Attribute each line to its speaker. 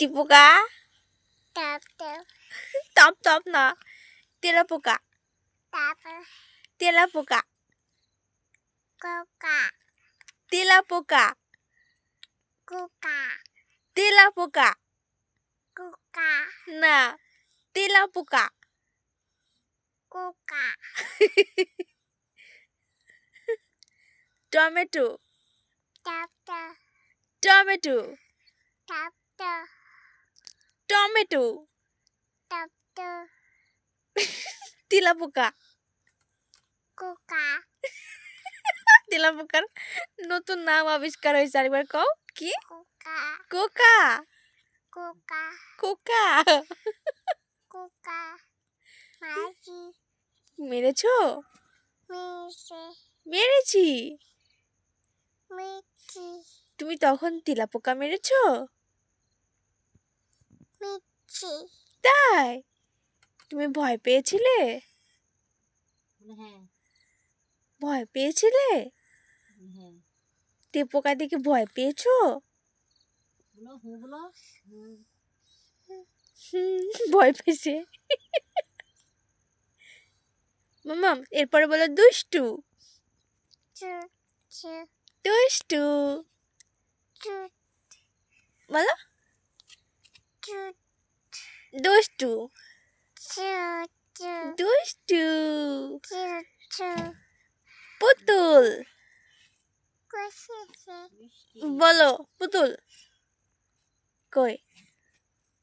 Speaker 1: টিপোকা
Speaker 2: Tap tap
Speaker 1: top top না তেলাপোকা
Speaker 2: tap
Speaker 1: তেলাপোকা
Speaker 2: coca
Speaker 1: তেলাপোকা
Speaker 2: coca
Speaker 1: তেলাপোকা
Speaker 2: coca
Speaker 1: না তেলাপোকা
Speaker 2: coca
Speaker 1: tomato
Speaker 2: tap tap
Speaker 1: tomato
Speaker 2: tap tap
Speaker 1: tomato
Speaker 2: tap tap
Speaker 1: তেলাপোকা
Speaker 2: coca
Speaker 1: তেলাপোকার নতুন নাম আবিষ্কার হয়েছে আরেকবার কও কি
Speaker 2: coca
Speaker 1: Coca
Speaker 2: coca
Speaker 1: Coca
Speaker 2: coca মাছি
Speaker 1: মেরেছো
Speaker 2: মিশে
Speaker 1: মেরেছি
Speaker 2: মিঠি
Speaker 1: তুমি তখন তেলাপোকা মেরেছো
Speaker 2: মিঠি
Speaker 1: তাই তুমি ভয় পেয়েছিলে
Speaker 3: হ্যাঁ
Speaker 1: ভয় পেয়েছিলে
Speaker 3: হ্যাঁ
Speaker 1: তেপোকা দেখে ভয় পেয়েছো
Speaker 3: বলো হুঁ বলো
Speaker 1: ভয় পেয়েছে মামাম এরপরে বলো দুষ্টু
Speaker 2: চু চু
Speaker 1: দুষ্টু
Speaker 2: চু
Speaker 1: বলো
Speaker 2: চু
Speaker 1: দুষ্টু
Speaker 2: চু চু
Speaker 1: দুষ্টু
Speaker 2: চু চু
Speaker 1: পুতুল
Speaker 2: কুসিসি
Speaker 1: বলো পুতুল কই